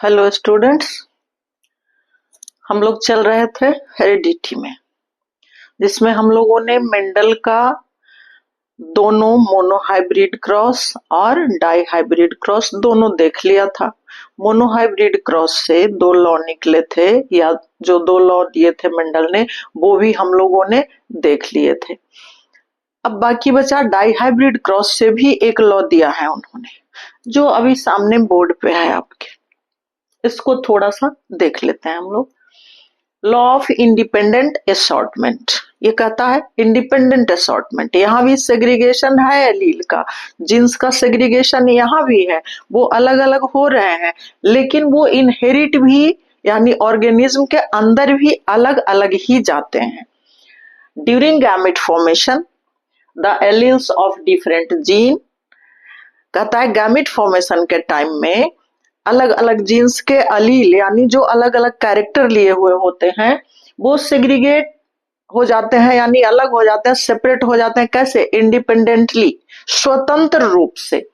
Hello students, हम लोग चल रहे थे हेरिडिटी में, जिसमें हम लोगों ने मेंडल का दोनों मोनोहाइब्रिड क्रॉस और डाई हाइब्रिड क्रॉस दोनों देख लिया था। मोनोहाइब्रिड क्रॉस से दो लॉ निकले थे, या जो दो लॉ दिए थे मेंडल ने वो भी हम लोगों ने देख लिए थे। अब बाकी बचा डाई हाइब्रिड क्रॉस से भी एक लॉ दिया है उन्होंने, जो अभी सामने बोर्ड पे है आपके। इसको थोड़ा सा देख लेते हैं हम लोग। लॉ ऑफ इंडिपेंडेंट असॉर्टमेंट, ये कहता है इंडिपेंडेंट असॉर्टमेंट, यहाँ भी सेग्रीगेशन है एलील का, जीन्स का सेग्रीगेशन यहाँ भी है, वो अलग अलग हो रहे हैं, लेकिन वो इनहेरिट भी यानी ऑर्गेनिज्म के अंदर भी अलग अलग ही जाते हैं। During gamete formation the alleles of different gene, कहता है गैमेट फॉर्मेशन के टाइम में अलग अलग जीन्स के अलील यानी जो अलग अलग कैरेक्टर लिए हुए होते हैं वो सेग्रीगेट हो जाते हैं, यानी अलग हो जाते हैं, सेपरेट हो जाते हैं। कैसे? इंडिपेंडेंटली, स्वतंत्र रूप से,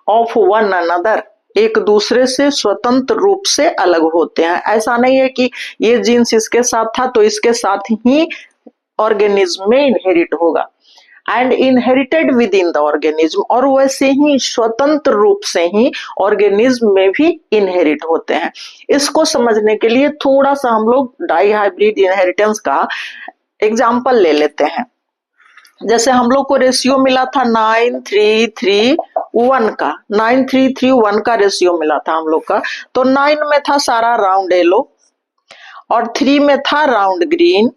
ऑफ वन अनदर, एक दूसरे से स्वतंत्र रूप से अलग होते हैं। ऐसा नहीं है कि ये जीन्स इसके साथ था तो इसके साथ ही ऑर्गेनिज्म में इनहेरिट होगा। And inherited with in the organism, और वैसे ही स्वतंत्र रूप से ही ऑर्गेनिज्म में भी इनहेरिट होते हैं। इसको समझने के लिए थोड़ा सा हम लोग डाई हाइब्रिड इनहेरिटेंस का एग्जाम्पल ले लेते हैं। जैसे हम लोग को रेशियो मिला था 9:3:3:1 का, 9:3:3:1 का रेशियो मिला था हम लोग का। तो 9 में था सारा राउंड येलो, और 3 में था राउंड ग्रीन,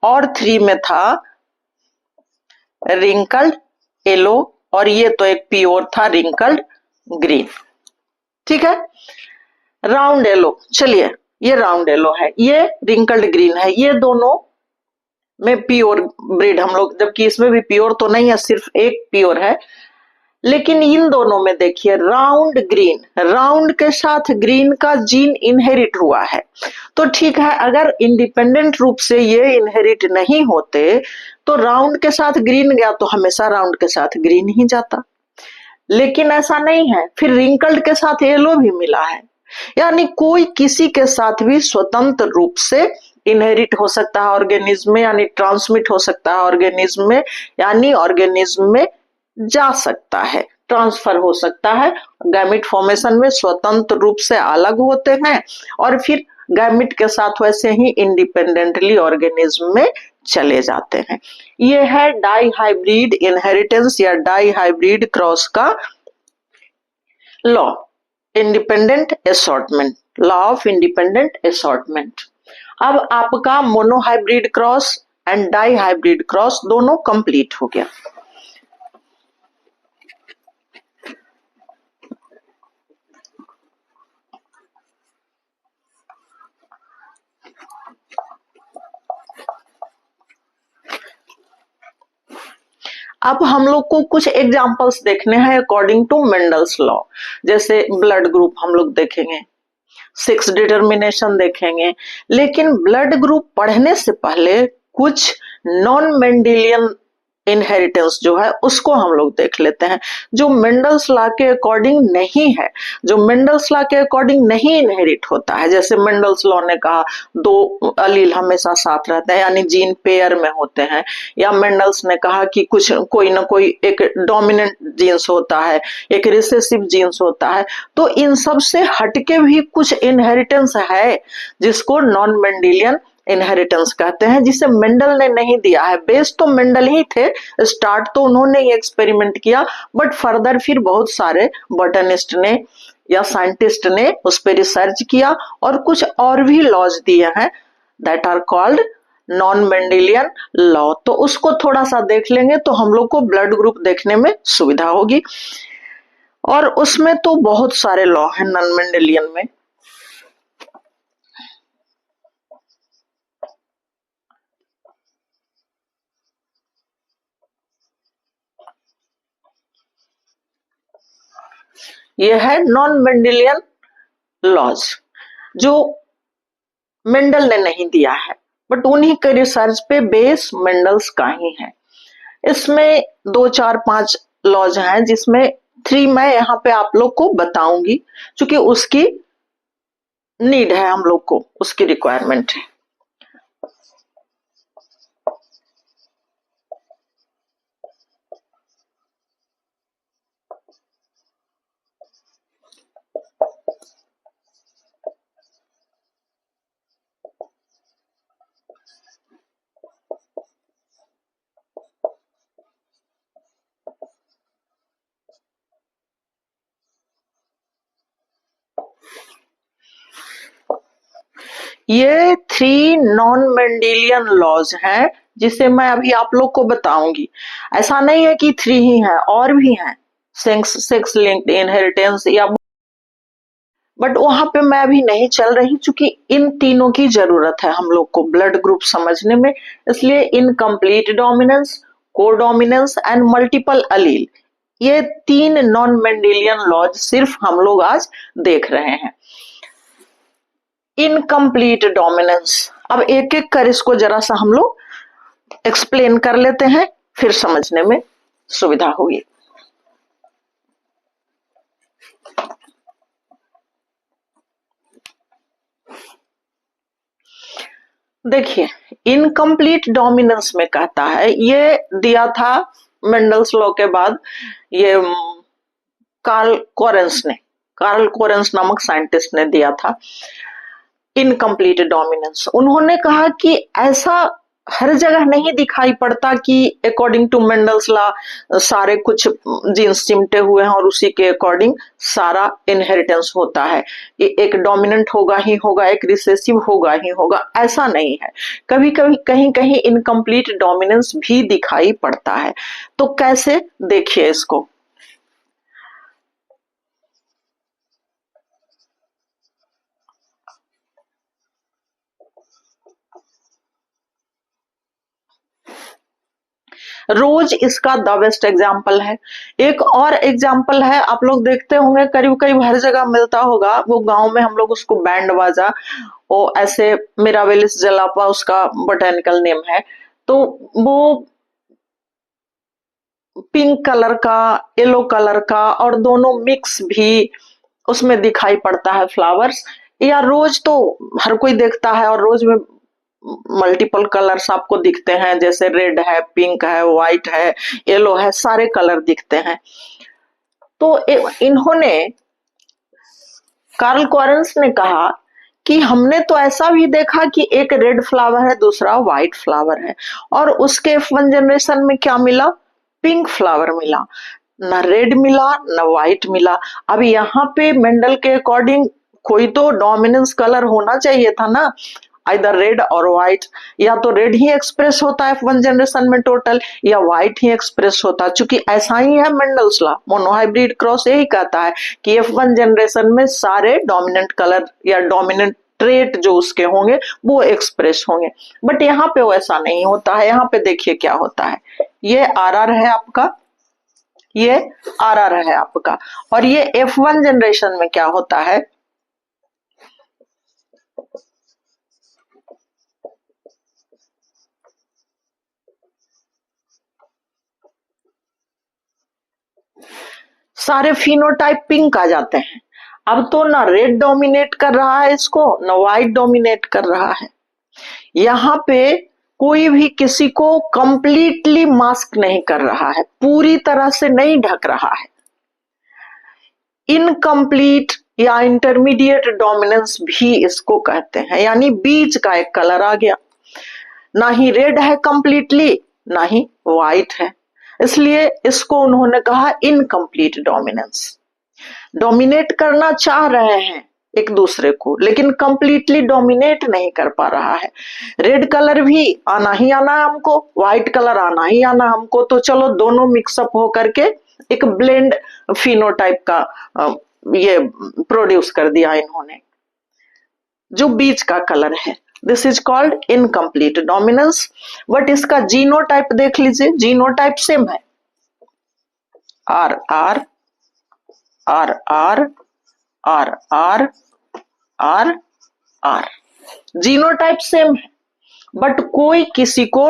और 3 में था रिंकल्ड येलो, और ये तो एक प्योर था रिंकल्ड ग्रीन। ठीक है, राउंड येलो, चलिए ये राउंड येलो है, ये रिंकल्ड ग्रीन है, ये दोनों में प्योर ब्रीड हम लोग, जबकि इसमें भी प्योर तो नहीं है, सिर्फ एक प्योर है। लेकिन इन दोनों में देखिए राउंड ग्रीन, राउंड के साथ ग्रीन का जीन इनहेरिट हुआ है। तो ठीक है, अगर इंडिपेंडेंट रूप से ये इनहेरिट नहीं होते तो राउंड के साथ ग्रीन गया तो हमेशा राउंड के साथ ग्रीन ही जाता। लेकिन ऐसा नहीं है, फिर रिंकल्ड के साथ येलो भी मिला है, यानी कोई किसी के साथ भी स्वतंत्र रूप से इनहेरिट हो सकता है ऑर्गेनिज्म में, यानी ट्रांसमिट हो सकता है ऑर्गेनिज्म में, यानी ऑर्गेनिज्म में जा सकता है, ट्रांसफर हो सकता है। गैमिट फॉर्मेशन में स्वतंत्र रूप से अलग होते हैं और फिर गैमिट के साथ वैसे ही इंडिपेंडेंटली ऑर्गेनिज्म में चले जाते हैं। ये है डाई हाइब्रिड इनहेरिटेंस या डाई हाइब्रिड क्रॉस का law, independent assortment, law of independent assortment. अब आपका monohybrid cross and dihybrid cross दोनों कंप्लीट हो गया। अब हम लोग को कुछ एग्जांपल्स देखने हैं अकॉर्डिंग टू मेंडल्स लॉ। जैसे ब्लड ग्रुप हम लोग देखेंगे, सेक्स डिटर्मिनेशन देखेंगे, लेकिन ब्लड ग्रुप पढ़ने से पहले कुछ नॉन मेंडेलियन इनहेरिटेंस जो है उसको हम लोग देख लेते हैं, जो मेंडल्स लॉ के अकॉर्डिंग नहीं है, जो मेंडल्स लॉ के अकॉर्डिंग नहीं इनहेरिट होता है। जैसे मेंडल्स लॉ ने कहा दो अलील हमेशा साथ रहते हैं, यानी जीन पेयर में होते हैं, या मेंडल्स ने कहा कि कुछ कोई ना कोई एक डोमिनेंट जीन्स होता है, एक रिसेसिव जीन्स होता है। तो इन सब से हटके भी कुछ इनहेरिटेंस है जिसको नॉन मेंडेलियन इनहेरिटेंस कहते हैं, जिसे मेंडल ने नहीं दिया है। बेस तो मेंडल ही थे, स्टार्ट तो उन्होंने ही एक्सपेरिमेंट किया, बट फर्दर फिर बहुत सारे बॉटनिस्ट ने या साइंटिस्ट ने उस पर रिसर्च किया और कुछ और भी लॉज दिए हैं that are called non Mendelian law. तो उसको थोड़ा सा देख लेंगे तो हम लोग को ब्लड ग्रुप देखने में सुविधा होगी। और उसमें तो बहुत सारे लॉ हैं नॉन मेंडेलियन में। ये है नॉन मेंडेलियन लॉज, जो मेंडल ने नहीं दिया है, बट उन्हीं के रिसर्च पे बेस मेंडल्स का ही है। इसमें 2 4 5 लॉज हैं, जिसमें 3 मैं यहाँ पे आप लोग को बताऊंगी, क्योंकि उसकी नीड है, हम लोग को उसकी रिक्वायरमेंट है। ये 3 नॉन मेंडेलियन लॉज हैं जिसे मैं अभी आप लोग को बताऊंगी। ऐसा नहीं है कि 3 ही हैं, और भी हैं, सेक्स लिंक्ड इनहेरिटेंस या, बट वहां पे मैं अभी नहीं चल रही, चूंकि इन तीनों की जरूरत है हम लोग को ब्लड ग्रुप समझने में। इसलिए incomplete dominance, codominance and multiple allele, ये 3 नॉन मेंडेलियन लॉज सिर्फ हम लोग आज देख रहे हैं। इनकम्प्लीट डोमिनेंस, अब एक एक कर इसको जरा सा हम लोग एक्सप्लेन कर लेते हैं, फिर समझने में सुविधा होगी। देखिए, इनकम्प्लीट डोमिनेंस में कहता है, ये दिया था मेंडल्स लॉ के बाद, ये कार्ल कोरेंस नामक साइंटिस्ट ने दिया था इनकम्प्लीट डोमिनेंस। उन्होंने कहा कि ऐसा हर जगह नहीं दिखाई पड़ता कि अकॉर्डिंग टू मेंडल्स लॉ सारे कुछ जीन्स चिमटे हुए हैं और उसी के अकॉर्डिंग सारा इनहेरिटेंस होता है। ये एक डोमिनेंट होगा ही होगा, एक रिसेसिव होगा ही होगा, ऐसा नहीं है। कभी कभी कहीं कहीं इनकम्प्लीट डोमिनेंस भी दिखाई पड़ता है। तो कैसे, देखिए इसको। रोज इसका द बेस्ट एग्जाम्पल है। एक और एग्जाम्पल है, आप लोग देखते होंगे करीब करीब हर जगह मिलता होगा, वो गांव में हम लोग उसको बैंड बाजा, वो ऐसे मिरावेलिस जलापा उसका बोटेनिकल नेम है। तो वो पिंक कलर का, येलो कलर का, और दोनों मिक्स भी उसमें दिखाई पड़ता है फ्लावर्स। या रोज तो हर कोई देखता है, और रोज में मल्टीपल कलर्स आपको दिखते हैं, जैसे रेड है, पिंक है, व्हाइट है, येलो है, सारे कलर दिखते हैं। तो इन्होंने, कार्ल कोरेंस ने कहा कि हमने तो ऐसा भी देखा कि एक रेड फ्लावर है, दूसरा व्हाइट फ्लावर है, और उसके F1 जनरेशन में क्या मिला, पिंक फ्लावर मिला, न रेड मिला न व्हाइट मिला। अब यहाँ पे मेंडल के अकॉर्डिंग कोई तो डोमिनेंस कलर होना चाहिए था ना, आइदर रेड और व्हाइट। या तो रेड ही एक्सप्रेस होता है F1 जनरेशन में टोटल, या व्हाइट ही एक्सप्रेस होता है। चूंकि ऐसा ही है मेंडल्स लॉ, मोनोहाइब्रिड क्रॉस यही कहता है कि F1 जनरेशन में सारे डोमिनेंट कलर या डोमिनेंट ट्रेट जो उसके होंगे वो एक्सप्रेस होंगे। बट यहाँ पे वैसा नहीं होता है। यहाँ पे देखिए क्या होता है, ये RR है आपका, ये RR है आपका, और ये F1 जनरेशन में क्या होता है, सारे फिनोटाइप पिंक आ जाते हैं। अब तो ना रेड डोमिनेट कर रहा है इसको, ना व्हाइट डोमिनेट कर रहा है। यहाँ पे कोई भी किसी को कंप्लीटली मास्क नहीं कर रहा है, पूरी तरह से नहीं ढक रहा है। इनकम्प्लीट या इंटरमीडिएट डोमिनेंस भी इसको कहते हैं, यानी बीच का एक कलर आ गया, ना ही रेड है कंप्लीटली, ना ही व्हाइट है, इसलिए इसको उन्होंने कहा इनकम्प्लीट डोमिनेंस। डोमिनेट करना चाह रहे हैं एक दूसरे को, लेकिन कंप्लीटली डोमिनेट नहीं कर पा रहा है। रेड कलर भी आना ही आना है हमको, व्हाइट कलर आना ही आना हमको, तो चलो दोनों मिक्सअप हो करके एक ब्लेंड फिनोटाइप का ये प्रोड्यूस कर दिया इन्होंने, जो बीच का कलर है। This is called incomplete dominance. But इसका जीनोटाइप देख लीजिए, जीनोटाइप सेम है, R R R R R R R R, genotype same है, बट कोई किसी को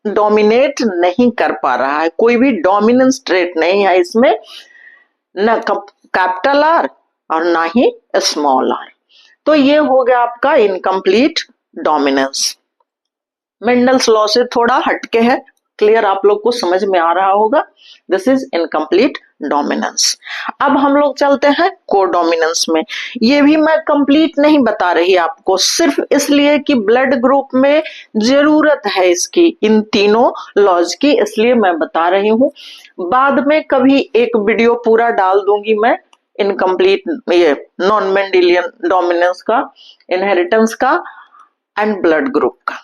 डोमिनेट नहीं कर पा रहा है, कोई भी डोमिनेंस ट्रेट नहीं है इसमें, न कैपिटल आर और ना ही स्मॉल आर। तो ये हो गया आपका इनकम्प्लीट डोमिनेंस। मेंडल्स लॉ से थोड़ा हटके है, क्लियर आप लोग को समझ में आ रहा होगा। This is incomplete dominance. अब हम लोग चलते हैं कोडोमिनेंस में। ये भी मैं कंप्लीट नहीं बता रही आपको, सिर्फ इसलिए कि ब्लड ग्रुप में जरूरत है इसकी, इन तीनों लॉज की, इसलिए मैं बता रही हूं। बाद में कभी एक वीडियो पूरा डाल दूंगी मैं इनकम्प्लीट ये नॉन मेंडेलियन डोमिनेंस का, इनहेरिटेंस का एंड ब्लड ग्रुप का।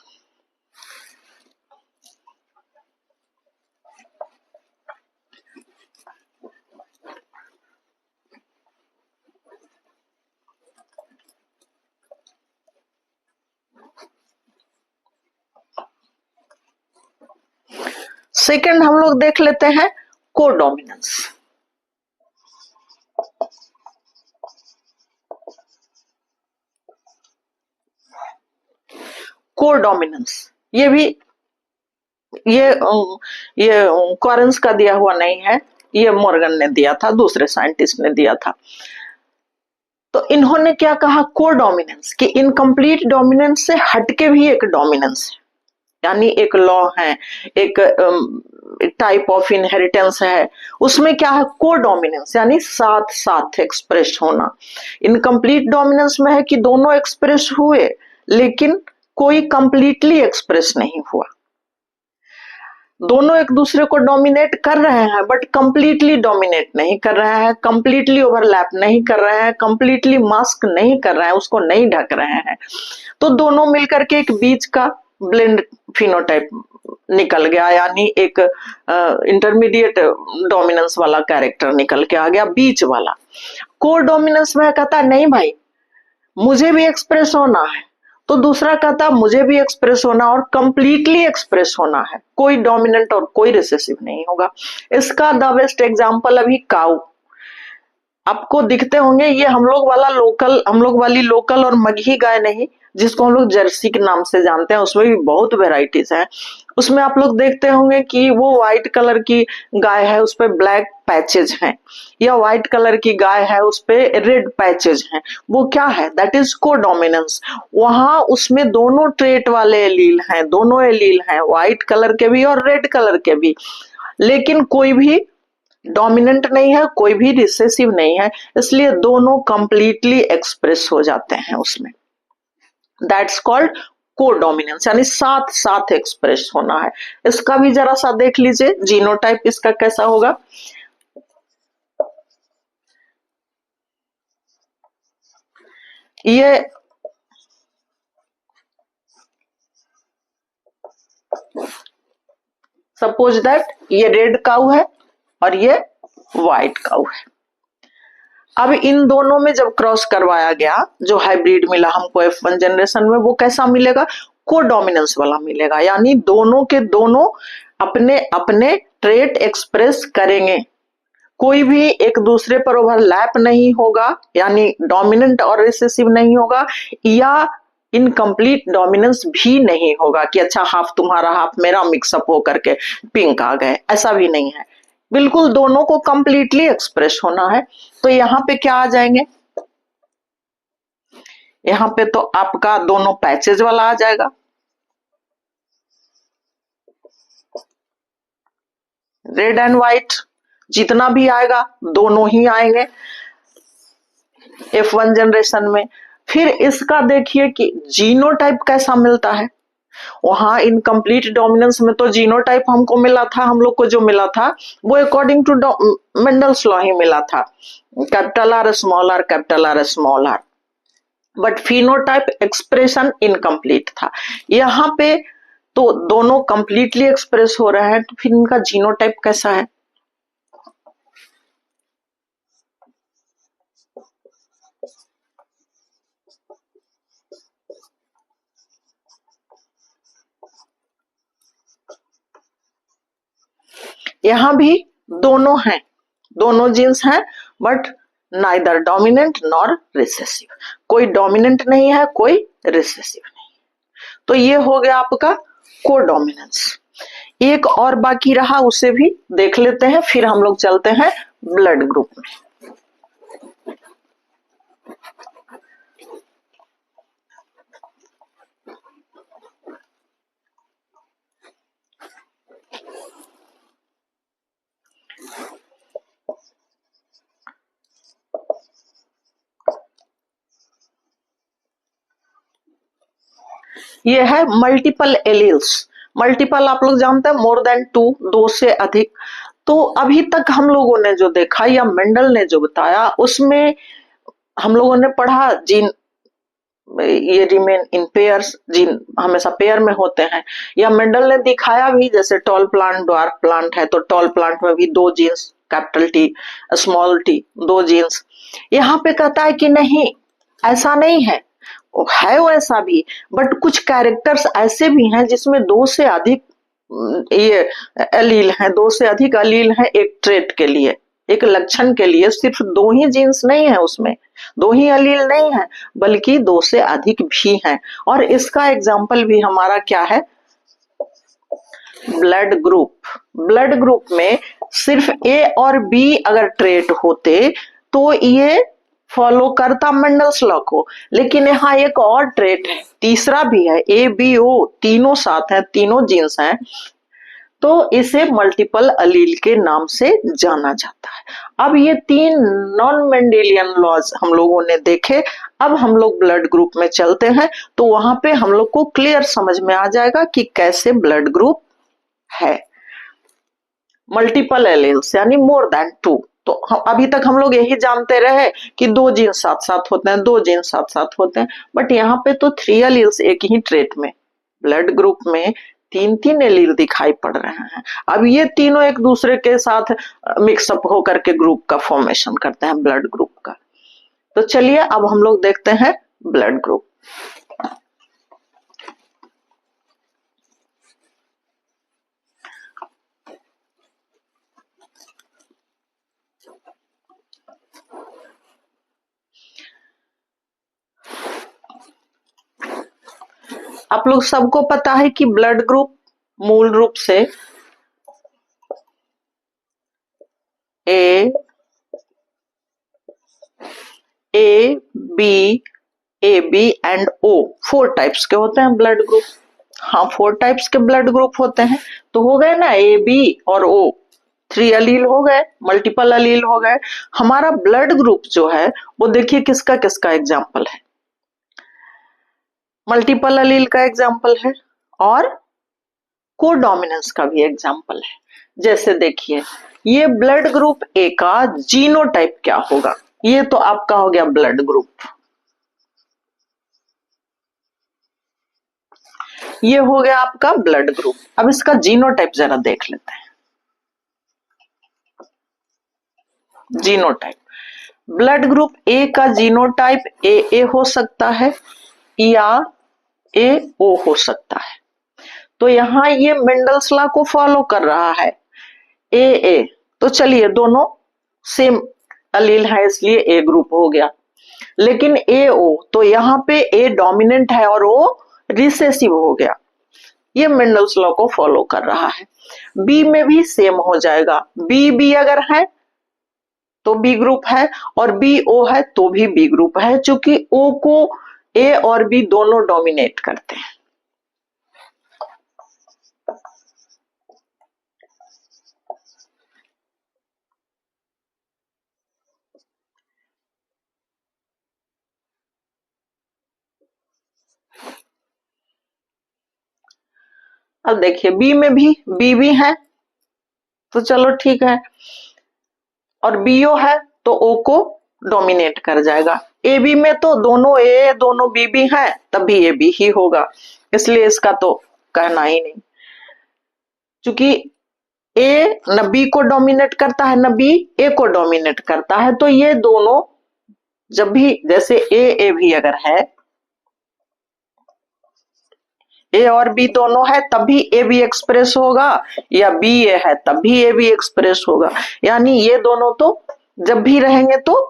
सेकंड हम लोग देख लेते हैं कोडोमिनेंस। कोडोमिनेंस ये भी ये कॉरेंस का दिया हुआ नहीं है, ये मॉर्गन ने दिया था, दूसरे साइंटिस्ट ने दिया था। तो इन्होंने क्या कहा कोडोमिनेंस कि इनकम्प्लीट डोमिनेंस से हटके भी एक डोमिनेंस है, यानी एक लॉ है, एक टाइप ऑफ इनहेरिटेंस है, उसमें क्या है कोडोमिनेंस, यानी साथ साथ एक्सप्रेस होना। इनकम्प्लीट डोमिनेंस में है कि दोनों एक्सप्रेस हुए लेकिन कोई कंप्लीटली एक्सप्रेस नहीं हुआ। दोनों एक दूसरे को डोमिनेट कर रहे हैं बट कंप्लीटली डोमिनेट नहीं कर रहे हैं, कंप्लीटली ओवरलैप नहीं कर रहे हैं, कंप्लीटली मास्क नहीं कर रहे हैं, उसको नहीं ढक रहे हैं। तो दोनों मिलकर के एक बीच का ब्लेंड फिनोटाइप निकल गया, यानी एक इंटरमीडिएट डोमिनेंस वाला कैरेक्टर निकल के आ गया, बीच वाला। कोडोमिनेंस में कहता नहीं भाई मुझे भी एक्सप्रेस होना है, तो दूसरा कहता मुझे भी एक्सप्रेस होना और कंप्लीटली एक्सप्रेस होना है, कोई डोमिनेंट और कोई रिसेसिव नहीं होगा। इसका द बेस्ट एग्जांपल अभी काऊ आपको दिखते होंगे, ये हम लोग वाली लोकल और मगही गाय नहीं, जिसको हम लोग जर्सी के नाम से जानते हैं, उसमें भी बहुत वेराइटीज है। उसमें आप लोग देखते होंगे कि वो व्हाइट कलर की गाय है, उस पे ब्लैक पैचेज हैं, या व्हाइट कलर की गाय है उस पे रेड पैचेज हैं। वो क्या है, दैट इज कोडोमिनेंस। वहां उसमें दोनों ट्रेट वाले एलील हैं, दोनों एलील हैं, व्हाइट कलर के भी और रेड कलर के भी, लेकिन कोई भी डोमिनेंट नहीं है, कोई भी रिसेसिव नहीं है, इसलिए दोनों कंप्लीटली एक्सप्रेस हो जाते हैं उसमें। दैट्स कॉल्ड कोडोमिनेंस, यानी साथ साथ एक्सप्रेस होना है। इसका भी जरा सा देख लीजिए जीनोटाइप इसका कैसा होगा। ये सपोज दैट ये रेड काऊ है और ये व्हाइट काऊ है। अब इन दोनों में जब क्रॉस करवाया गया, जो हाइब्रिड मिला हमको F1 जनरेशन में, वो कैसा मिलेगा, कोडोमिनेंस वाला मिलेगा, यानी दोनों के दोनों अपने अपने ट्रेट एक्सप्रेस करेंगे, कोई भी एक दूसरे पर ओवरलैप नहीं होगा, यानी डोमिनेंट और रिसेसिव नहीं होगा, या इनकम्प्लीट डोमिनेंस भी नहीं होगा कि अच्छा हाफ तुम्हारा हाफ मेरा मिक्सअप हो करके पिंक आ गए, ऐसा भी नहीं है। बिल्कुल दोनों को कंप्लीटली एक्सप्रेस होना है। तो यहाँ पे क्या आ जाएंगे, यहाँ पे तो आपका दोनों पैचेज वाला आ जाएगा, रेड एंड व्हाइट जितना भी आएगा दोनों ही आएंगे F1 जनरेशन में। फिर इसका देखिए कि जीनोटाइप कैसा मिलता है। वहां इनकम्प्लीट डोमिनेंस में तो जीनोटाइप हमको मिला था, हम लोग को जो मिला था वो अकॉर्डिंग टू मेंडल्स लॉ ही मिला था, capital R small R, capital R small R, but phenotype expression incomplete था। यहाँ पे तो दोनों कंप्लीटली एक्सप्रेस हो रहे हैं, तो फिर इनका जीनोटाइप कैसा है। यहाँ भी दोनों हैं, दोनों जीन्स हैं, but neither dominant nor recessive, कोई डोमिनेंट नहीं है, कोई रिसेसिव नहीं। तो ये हो गया आपका कोडोमिनेंस। एक और बाकी रहा, उसे भी देख लेते हैं, फिर हम लोग चलते हैं ब्लड ग्रुप में। ये है मल्टीपल एलील्स। मल्टीपल आप लोग जानते हैं मोर देन टू, दो से अधिक। तो अभी तक हम लोगों ने जो देखा या मेंडल ने जो बताया उसमें हम लोगों ने पढ़ा जीन ये रिमेन इन पेयर्स, जीन हमेशा पेयर में होते हैं। या मेंडल ने दिखाया भी, जैसे टॉल प्लांट ड्वार्फ प्लांट है तो टॉल प्लांट में भी दो genes, capital T small T, दो जीन्स। यहाँ पे कहता है कि नहीं, ऐसा नहीं है, है वैसा भी, बट कुछ कैरेक्टर्स ऐसे भी हैं जिसमें दो से अधिक ये एलील हैं, दो से अधिक एलील हैं एक ट्रेट के लिए, एक लक्षण के लिए। सिर्फ दो ही जीन्स नहीं है उसमें, दो ही एलील नहीं है, बल्कि दो से अधिक भी हैं। और इसका एग्जाम्पल भी हमारा क्या है, ब्लड ग्रुप। ब्लड ग्रुप में सिर्फ ए और बी अगर ट्रेट होते तो ये फॉलो करता मेंडल्स लॉ को, लेकिन यहाँ एक और ट्रेट है, तीसरा भी है, ए बी ओ तीनों साथ हैं, तीनों जीन्स हैं, तो इसे मल्टीपल अलील के नाम से जाना जाता है। अब ये तीन नॉन मेंडेलियन लॉज हम लोगों ने देखे। अब हम लोग ब्लड ग्रुप में चलते हैं, तो वहां पे हम लोग को क्लियर समझ में आ जाएगा कि कैसे ब्लड ग्रुप है। मल्टीपल एलील्स यानी मोर देन टू। तो अभी तक हम लोग यही जानते रहे कि दो जीन साथ साथ होते हैं, दो जीन साथ साथ होते हैं, बट यहाँ पे तो थ्री एलील्स एक ही ट्रेट में, ब्लड ग्रुप में तीन तीन एलील दिखाई पड़ रहे हैं। अब ये तीनों एक दूसरे के साथ मिक्सअप होकर के ग्रुप का फॉर्मेशन करते हैं, ब्लड ग्रुप का। तो चलिए अब हम लोग देखते हैं ब्लड ग्रुप। आप लोग सबको पता है कि ब्लड ग्रुप मूल रूप से A B and O, four types के होते हैं ब्लड ग्रुप। हाँ, फोर टाइप्स के ब्लड ग्रुप होते हैं। तो हो गए ना, ए बी और ओ, थ्री अलील हो गए, मल्टीपल अलील हो गए। हमारा ब्लड ग्रुप जो है वो देखिए किसका किसका एग्जाम्पल है, मल्टीपल अलील का एग्जाम्पल है और कोडोमिनेंस का भी एग्जाम्पल है। जैसे देखिए ये ब्लड ग्रुप ए का जीनोटाइप क्या होगा, ये तो आपका हो गया ब्लड ग्रुप, ये हो गया आपका ब्लड ग्रुप। अब इसका जीनोटाइप जरा देख लेते हैं। जीनोटाइप, ब्लड ग्रुप ए का जीनोटाइप ए हो सकता है या ए ओ हो सकता है। तो यहाँ ये मेंडल्स लॉ को फॉलो कर रहा है, ए, तो चलिए दोनों सेम अलील है इसलिए ए ग्रुप हो गया। लेकिन ए ओ, तो यहाँ पे ए डोमिनेंट है और ओ रिसेसिव हो गया, ये मेंडल्स लॉ को फॉलो कर रहा है। बी में भी सेम हो जाएगा, बी अगर है तो बी ग्रुप है, और बी ओ है तो भी बी ग्रुप है, क्योंकि ओ को ए और बी दोनों डोमिनेट करते हैं। अब देखिए बी में भी बी है तो चलो ठीक है, और बीओ है तो ओ को डोमिनेट कर जाएगा। ए बी में तो दोनों ए दोनों बी भी है, तभी ए बी ही होगा, इसलिए इसका तो कहना ही नहीं। क्योंकि ए न बी को डोमिनेट करता है न बी ए को डोमिनेट करता है, तो ये दोनों जब भी, जैसे ए भी अगर है, ए और बी दोनों है तभी ए बी एक्सप्रेस होगा, या बी ए है तभी ए बी एक्सप्रेस होगा। यानी ये दोनों तो जब भी रहेंगे तो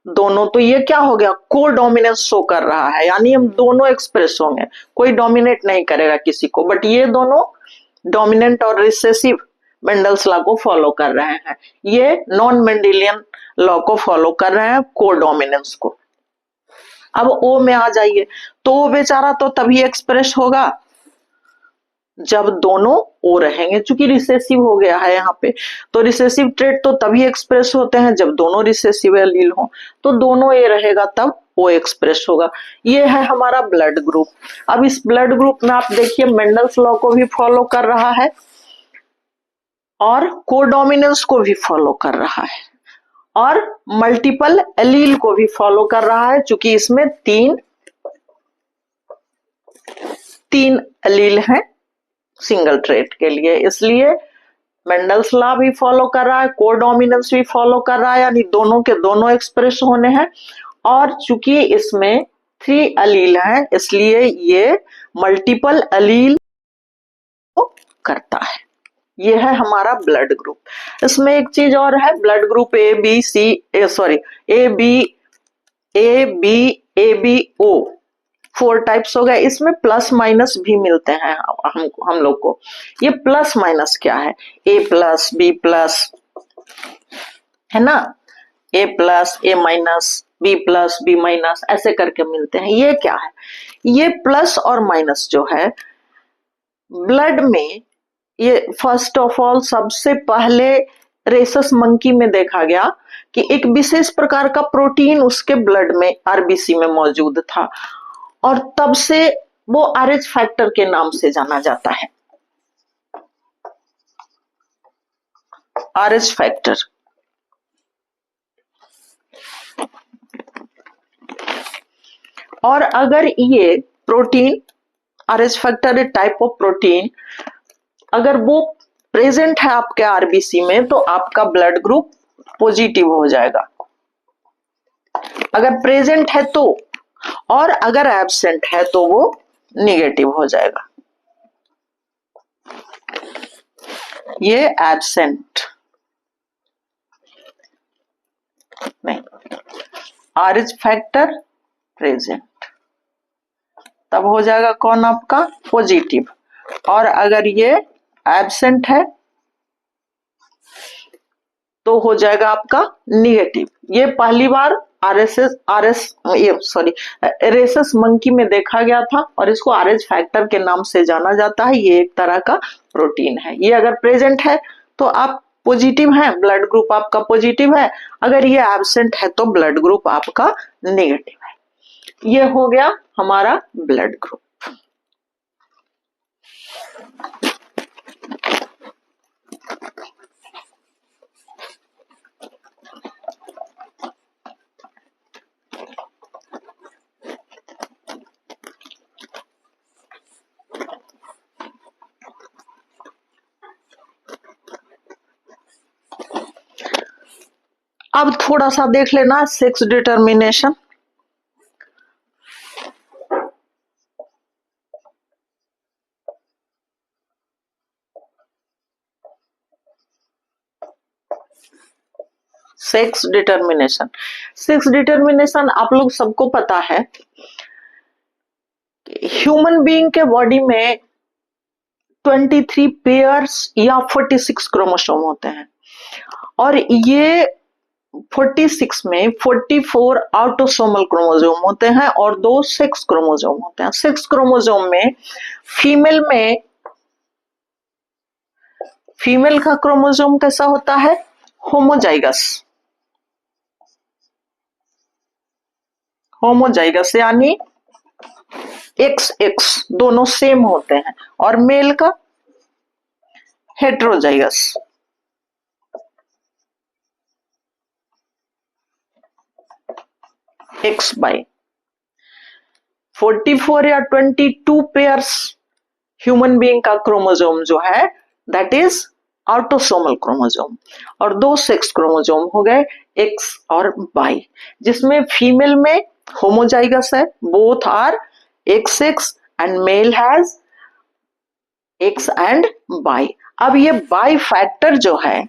दोनों, तो ये क्या हो गया, को डोमिनेंस शो कर रहा है, यानी हम दोनों एक्सप्रेस होंगे, कोई डोमिनेट नहीं करेगा किसी को, बट ये दोनों डोमिनेंट और रिसेसिव मेंडल्स लॉ को फॉलो कर रहे हैं, ये नॉन मेंडेलियन लॉ को फॉलो कर रहे हैं, को डोमिनेंस को। अब ओ में आ जाइए, तो वो बेचारा तो तभी एक्सप्रेस होगा जब दोनों ओ रहेंगे, चूंकि रिसेसिव हो गया है यहाँ पे, तो रिसेसिव ट्रेट तो तभी एक्सप्रेस होते हैं जब दोनों रिसेसिव एलील हो, तो दोनों ए रहेगा तब वो एक्सप्रेस होगा। ये है हमारा ब्लड ग्रुप। अब इस ब्लड ग्रुप में आप देखिए मेंडल्स लॉ को भी फॉलो कर रहा है और कोडोमिनेंस को भी फॉलो कर रहा है और मल्टीपल एलील को भी फॉलो कर रहा है, क्योंकि इसमें तीन एलील हैं सिंगल ट्रेट के लिए, इसलिए मेंडल्स लॉ भी फॉलो कर रहा है, कोडोमिनेंस भी फॉलो कर रहा है, यानी दोनों के दोनों एक्सप्रेस होने हैं। और चूंकि इसमें 3 एलील हैं इसलिए ये मल्टीपल एलील करता है। ये है हमारा ब्लड ग्रुप। इसमें एक चीज और है, blood group A B O 4 types हो गए। इसमें प्लस माइनस भी मिलते हैं हम लोग को। ये प्लस माइनस क्या है? ए प्लस बी प्लस है ना, A plus A minus B plus B minus ऐसे करके मिलते हैं। ये क्या है? ये प्लस और माइनस जो है ब्लड में, ये फर्स्ट ऑफ ऑल सबसे पहले रेसस मंकी में देखा गया कि एक विशेष प्रकार का प्रोटीन उसके ब्लड में आरबीसी में मौजूद था और तब से वो आरएच फैक्टर के नाम से जाना जाता है। RH factor. और अगर ये protein RH factor type of protein अगर वो प्रेजेंट है आपके आरबीसी में तो आपका ब्लड ग्रुप पॉजिटिव हो जाएगा, अगर प्रेजेंट है तो, और अगर एब्सेंट है तो वो निगेटिव हो जाएगा। ये एब्सेंट नहीं, आरएच फैक्टर प्रेजेंट, तब हो जाएगा कौन आपका पॉजिटिव। और अगर ये एब्सेंट है तो हो जाएगा आपका निगेटिव। ये पहली बार रेसस मंकी में देखा गया था और इसको आरएच फैक्टर के नाम से जाना जाता है। ये एक तरह का प्रोटीन है। ये अगर प्रेजेंट है तो आप पॉजिटिव हैं, ब्लड ग्रुप आपका पॉजिटिव है, अगर ये एब्सेंट है तो ब्लड ग्रुप आपका नेगेटिव है। ये हो गया हमारा ब्लड ग्रुप। अब थोड़ा सा देख लेना सेक्स डिटर्मिनेशन। सेक्स डिटर्मिनेशन आप लोग सबको पता है, ह्यूमन बीइंग के बॉडी में 23 पेयर्स या 46 क्रोमोसोम होते हैं और ये 46 में 44 ऑटोसोमल क्रोमोसोम होते हैं और 2 सेक्स क्रोमोसोम होते हैं। सेक्स क्रोमोसोम में फीमेल का क्रोमोसोम कैसा होता है? होमोजाइगस यानी XX दोनों सेम होते हैं, और मेल का हेट्रोजाइगस। X बाई 44 या 22 पेयर्स ह्यूमन बीइंग का क्रोमोसोम जो है दैट इज ऑटोसोमल क्रोमोसोम, और 2 सेक्स क्रोमोसोम हो गए X और Y, जिसमें फीमेल में होमोजाइगस है, both are XX and male has X and Y। अब ये बाई फैक्टर जो है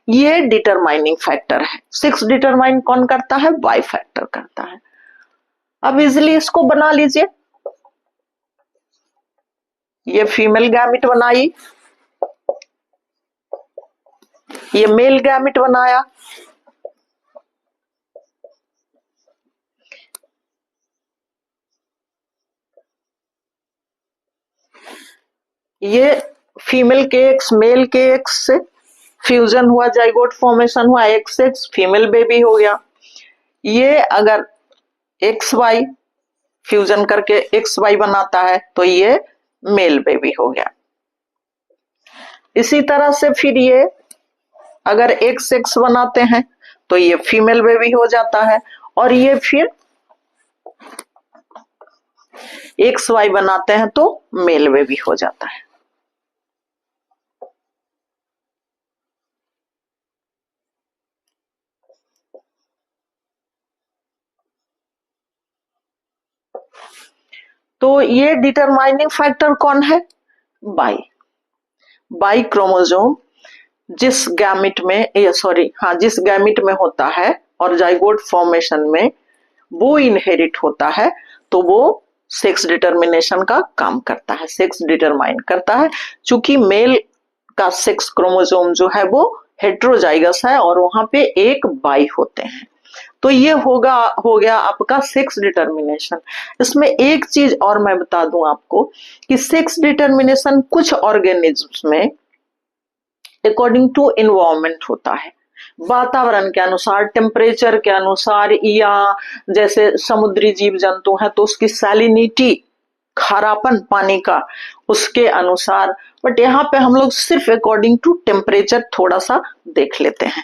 ये डिटरमाइनिंग फैक्टर है। 6 डिटरमाइन कौन करता है? बाई फैक्टर करता है। अब इजिली इसको बना लीजिए, ये फीमेल गैमिट बनाई, ये मेल गैमिट बनाया, ये फीमेल के एक्स मेल के एक्स से फ्यूजन हुआ, जाइगोट फॉर्मेशन हुआ, XX फीमेल बेबी हो गया। ये अगर एक्स वाई फ्यूजन करके एक्स वाई बनाता है, तो ये मेल बेबी हो गया। इसी तरह से फिर ये अगर एक्स एक्स बनाते हैं तो ये फीमेल बेबी हो जाता है, और ये फिर एक्स वाई बनाते हैं तो मेल बेबी हो जाता है। तो ये डिटरमाइनिंग फैक्टर कौन है? बाई। बाई क्रोमोसोम जिस गैमिट में जिस गैमिट में होता है और जाइगोट फॉर्मेशन में वो इनहेरिट होता है, तो वो सेक्स डिटर्मिनेशन का काम करता है, सेक्स डिटरमाइन करता है। चूंकि मेल का सेक्स क्रोमोसोम जो है वो हेट्रोजाइगस है और वहां पे एक बाई होते हैं, तो ये हो गया आपका सेक्स डिटर्मिनेशन। इसमें एक चीज और मैं बता दूं आपको कि सेक्स डिटर्मिनेशन कुछ ऑर्गेनिज्म्स में अकॉर्डिंग टू इन्वायरमेंट होता है, वातावरण के अनुसार, टेम्परेचर के अनुसार, या जैसे समुद्री जीव जंतु है तो उसकी सैलिनिटी, खारापन पानी का, उसके अनुसार। बट यहाँ पे हम लोग सिर्फ अकॉर्डिंग टू टेम्परेचर थोड़ा सा देख लेते हैं।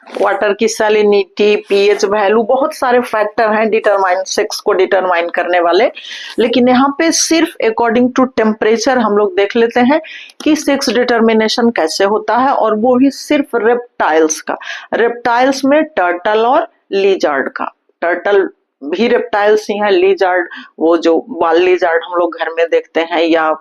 वाटर की सैलिनिटी, पीएच वैल्यू, बहुत सारे फैक्टर हैं डिटरमाइन सेक्स को डिटरमाइन करने वाले, लेकिन यहाँ पे सिर्फ अकॉर्डिंग टू टेम्परेचर हम लोग देख लेते हैं कि सेक्स डिटरमिनेशन कैसे होता है, और वो भी सिर्फ रेप्टाइल्स का। रेप्टाइल्स में टर्टल और लिजार्ड का। टर्टल भी रेप्टाइल्स ही है, लिजार्ड वो जो बाल लिजार्ड हम लोग घर में देखते हैं, या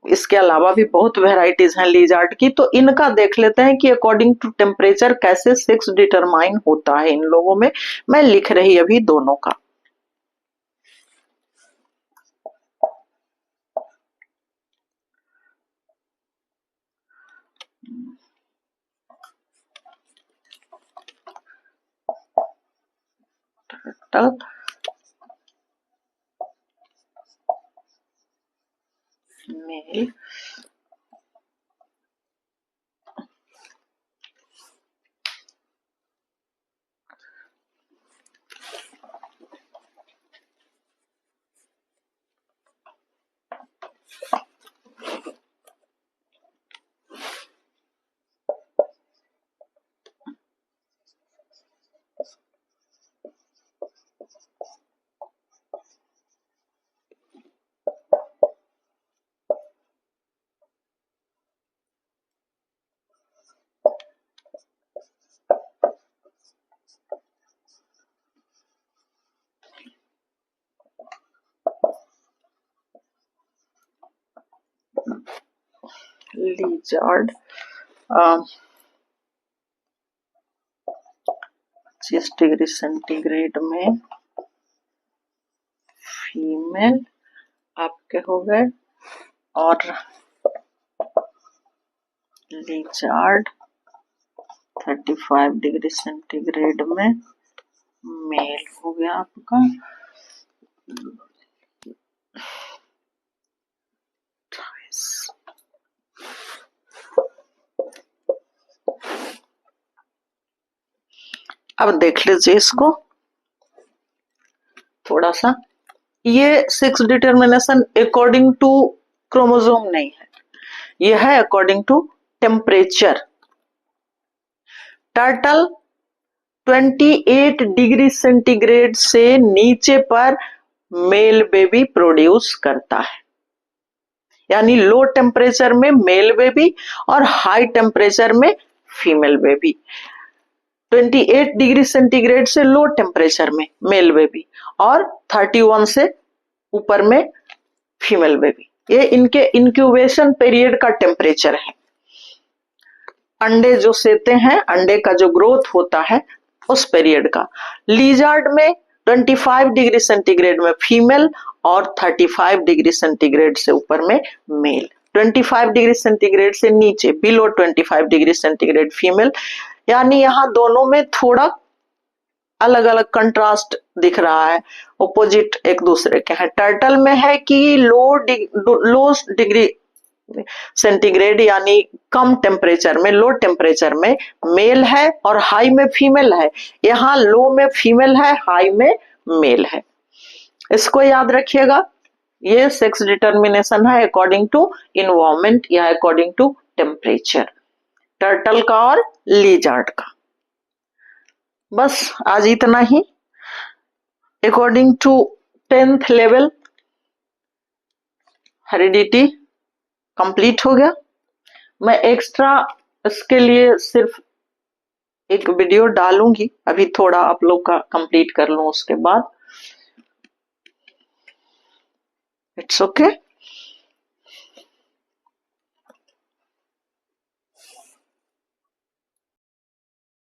इसके अलावा भी बहुत वेराइटीज हैं लिजार्ड की, तो इनका देख लेते हैं कि अकॉर्डिंग टू टेम्परेचर कैसे सेक्स डिटरमाइन होता है इन लोगों में। मैं लिख रही अभी दोनों का। मेल लिजार्ड 25 डिग्री सेंटीग्रेड में फीमेल आपके हो गए, और लिजार्ड 35 डिग्री सेंटीग्रेड में मेल हो गया आपका। अब देख लीजिए इसको थोड़ा सा। ये sex determination according to chromosome नहीं है, यह है according to temperature. Turtle 28 degree centigrade से नीचे पर मेल बेबी प्रोड्यूस करता है, यानी लो टेम्परेचर में मेल बेबी और हाई टेम्परेचर में फीमेल बेबी। 28 डिग्री सेंटीग्रेड से लो टेम्परेचर में मेल बेबी और 31 से ऊपर में फीमेल बेबी। ये इनके इंक्यूबेशन पीरियड का टेम्परेचर है। अंडे जो सेते हैं, अंडे का जो ग्रोथ होता है उस पीरियड का। लिजार्ड में 25 डिग्री सेंटीग्रेड में फीमेल और 35 डिग्री सेंटीग्रेड से ऊपर में मेल। 25 डिग्री सेंटीग्रेड से नीचे बिलो 25 डिग्री सेंटीग्रेड फीमेल, यानी यहाँ दोनों में थोड़ा अलग अलग कंट्रास्ट दिख रहा है, ऑपोजिट एक दूसरे के हैं। टर्टल में है कि लो डिग्री सेंटीग्रेड यानी कम टेम्परेचर में, लो टेम्परेचर में मेल है और हाई में फीमेल है। यहाँ लो में फीमेल है, हाई में मेल है। इसको याद रखिएगा। ये सेक्स डिटर्मिनेशन है अकॉर्डिंग टू इन्वायरमेंट या अकॉर्डिंग टू टेम्परेचर, टर्टल का और लिजर्ड का। बस आज इतना ही। According to 10th level heredity complete हो गया। मैं एक्स्ट्रा इसके लिए सिर्फ एक वीडियो डालूंगी, अभी थोड़ा आप लोग का कंप्लीट कर लूं उसके बाद। It's okay.